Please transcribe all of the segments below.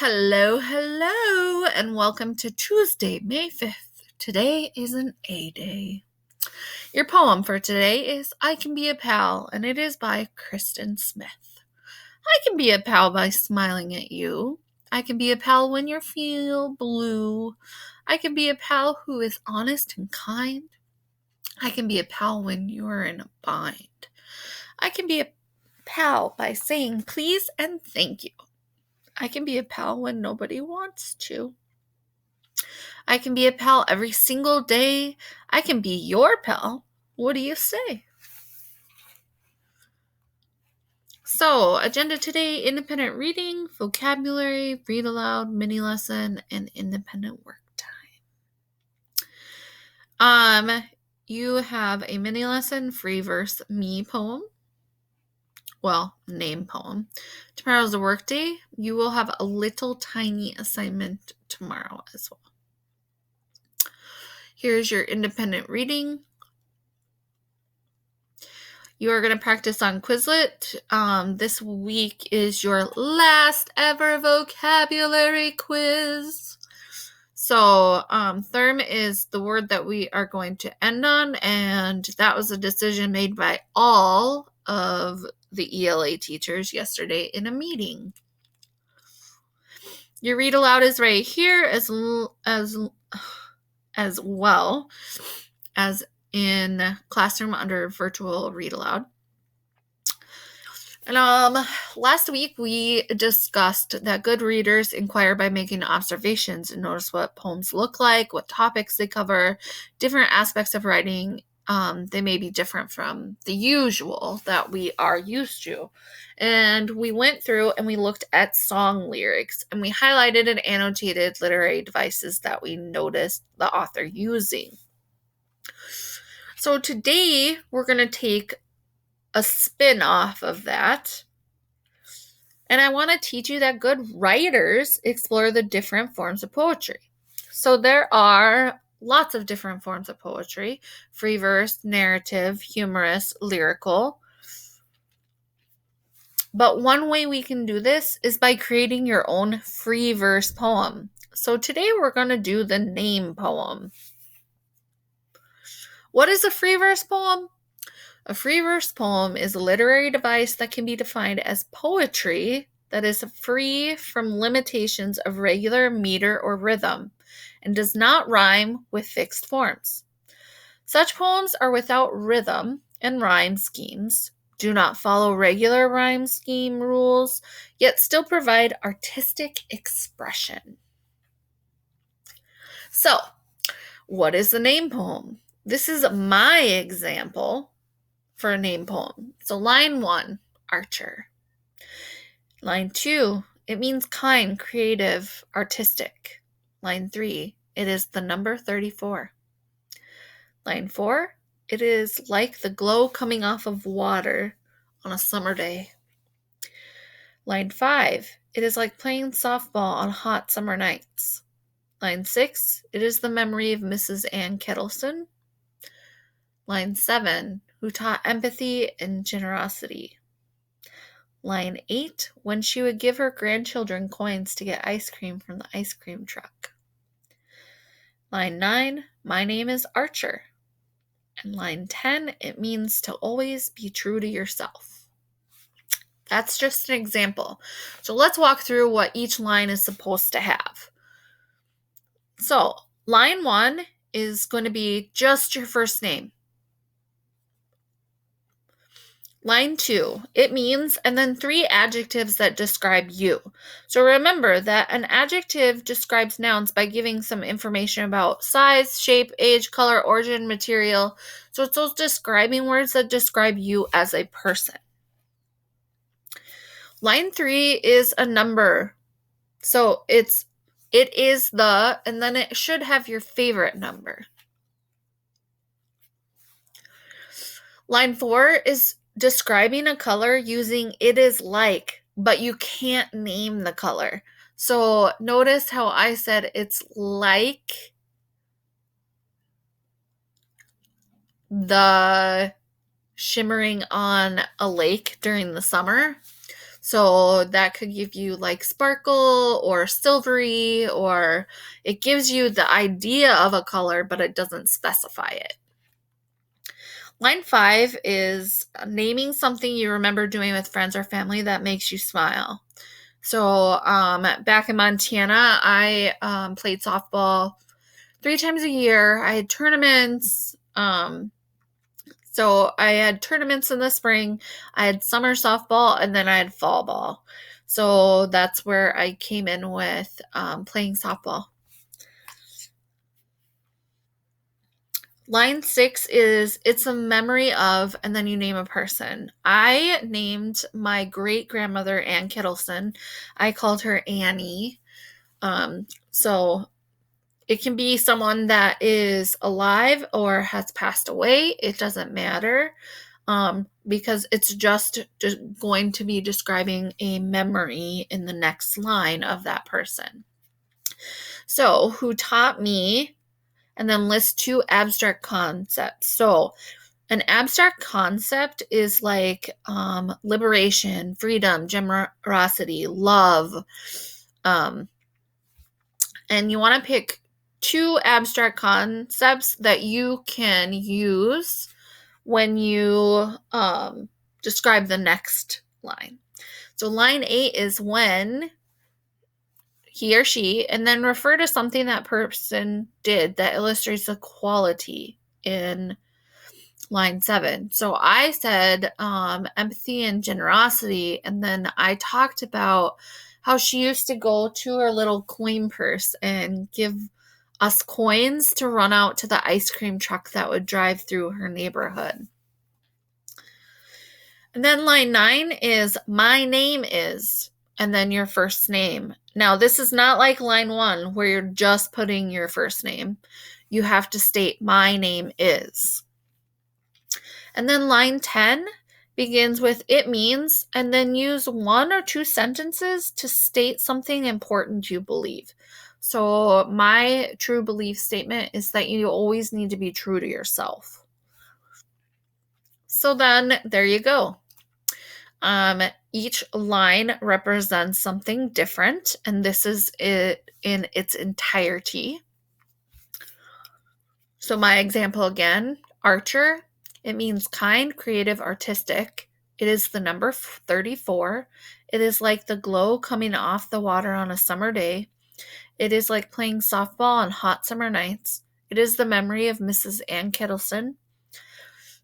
Hello, and welcome to Tuesday, May 5th. Today is an A day. Your poem for today is I Can Be a Pal, and it is by Kristen Smith. I can be a pal by smiling at you. I can be a pal when you feel blue. I can be a pal who is honest and kind. I can be a pal when you're in a bind. I can be a pal by saying please and thank you. I can be a pal when nobody wants to. I can be a pal every single day. I can be your pal. What do you say? So, agenda today, independent reading, vocabulary, read aloud, mini lesson, and independent work time. You have a mini lesson, free verse me poem. Well, name poem. Tomorrow's a work day. You will have a little tiny assignment tomorrow as well. Here's your independent reading. You are going to practice on Quizlet. This week is your last ever vocabulary quiz. So, therm is the word that we are going to end on, and that was a decision made by all of the ELA teachers yesterday in a meeting. Your read aloud is right here as well as in classroom under virtual read aloud. And last week we discussed that good readers inquire by making observations and notice what poems look like, what topics they cover, different aspects of writing. They may be different from the usual that we are used to. And we went through and we looked at song lyrics, and we highlighted and annotated literary devices that we noticed the author using. So today we're going to take a spin off of that, and I want to teach you that good writers explore the different forms of poetry. So there are lots of different forms of poetry: free verse, narrative, humorous, lyrical. But one way we can do this is by creating your own free verse poem. So today we're going to do the name poem. What is a free verse poem? A free verse poem is a literary device that can be defined as poetry that is free from limitations of regular meter or rhythm and does not rhyme with fixed forms. Such poems are without rhythm and rhyme schemes, do not follow regular rhyme scheme rules, yet still provide artistic expression. So, what is the name poem? This is my example for a name poem. So line 1, Archer. Line 2, it means kind, creative, artistic. Line 3, it is the number 34. Line 4, it is like the glow coming off of water on a summer day. Line 5, it is like playing softball on hot summer nights. Line 6, it is the memory of Mrs. Ann Kettleson. Line 7, who taught empathy and generosity. Line 8, when she would give her grandchildren coins to get ice cream from the ice cream truck. Line 9, my name is Archer. And line 10, it means to always be true to yourself. That's just an example. So let's walk through what each line is supposed to have. So line 1 is going to be just your first name. Line 2, it means, and then 3 adjectives that describe you. So remember that an adjective describes nouns by giving some information about size, shape, age, color, origin, material. So it's those describing words that describe you as a person. Line 3 is a number. So it is the, and then it should have your favorite number. Line 4 is describing a color using it is like, but you can't name the color. So notice how I said it's like the shimmering on a lake during the summer. So that could give you like sparkle or silvery, or it gives you the idea of a color, but it doesn't specify it. Line 5 is naming something you remember doing with friends or family that makes you smile. So back in Montana, I played softball 3 times a year. I had tournaments. So I had tournaments in the spring, I had summer softball, and then I had fall ball. So that's where I came in with playing softball. Line 6 is it's a memory of, and then you name a person. I named my great-grandmother Ann Kittleson. I called her Annie. So it can be someone that is alive or has passed away. It doesn't matter because it's just going to be describing a memory in the next line of that person. So, who taught me, and then list 2 abstract concepts. So, an abstract concept is like liberation, freedom, generosity, love. And you want to pick 2 abstract concepts that you can use when you describe the next line. So line 8 is when he or she, and then refer to something that person did that illustrates the quality in line 7. So I said empathy and generosity, and then I talked about how she used to go to her little coin purse and give us coins to run out to the ice cream truck that would drive through her neighborhood. And then line 9 is my name is, and then your first name. Now, this is not like line 1 where you're just putting your first name. You have to state my name is. And then line 10 begins with it means, and then use 1 or 2 sentences to state something important you believe. So my true belief statement is that you always need to be true to yourself. So then there you go. Each line represents something different, and this is it in its entirety. So my example again, Archer, it means kind, creative, artistic. It is the number 34. It is like the glow coming off the water on a summer day. It is like playing softball on hot summer nights. It is the memory of Mrs. Ann Kittleson,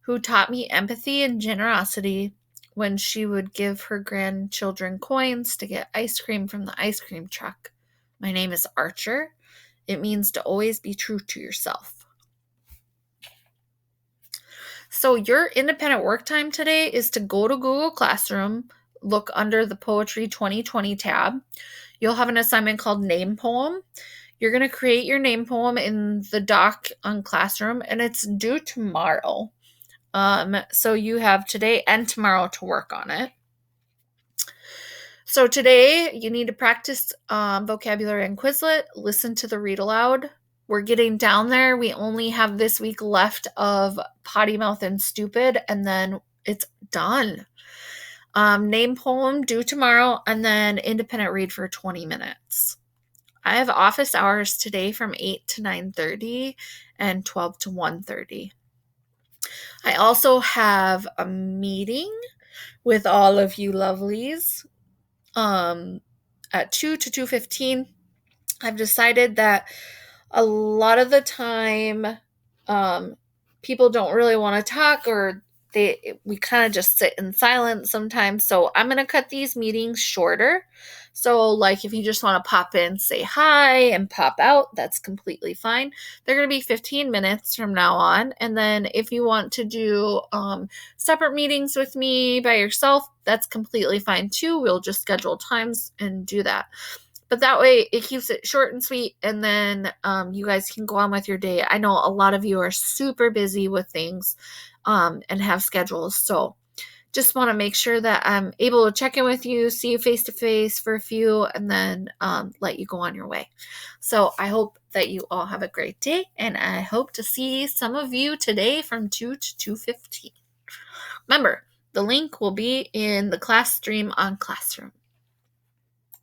who taught me empathy and generosity when she would give her grandchildren coins to get ice cream from the ice cream truck. My name is Archer. It means to always be true to yourself. So your independent work time today is to go to Google Classroom, look under the Poetry 2020 tab. You'll have an assignment called Name Poem. You're going to create your name poem in the doc on Classroom, and it's due tomorrow. So you have today and tomorrow to work on it. So today you need to practice vocabulary and Quizlet, listen to the read aloud. We're getting down there. We only have this week left of potty mouth and stupid, and then it's done. Name poem due tomorrow, and then independent read for 20 minutes. I have office hours today from 8 to 9:30 and 12 to 1:30. I also have a meeting with all of you lovelies at 2 to 2:15. I've decided that a lot of the time people don't really want to talk, or we kind of just sit in silence sometimes. So I'm going to cut these meetings shorter. So like if you just want to pop in, say hi, and pop out, that's completely fine. They're going to be 15 minutes from now on. And then if you want to do separate meetings with me by yourself, that's completely fine too. We'll just schedule times and do that. But that way it keeps it short and sweet, and then you guys can go on with your day. I know a lot of you are super busy with things and have schedules. So just want to make sure that I'm able to check in with you, see you face to face for a few, and then let you go on your way. So I hope that you all have a great day, and I hope to see some of you today from 2 to 2:15. Remember, The link will be in the class stream on Classroom.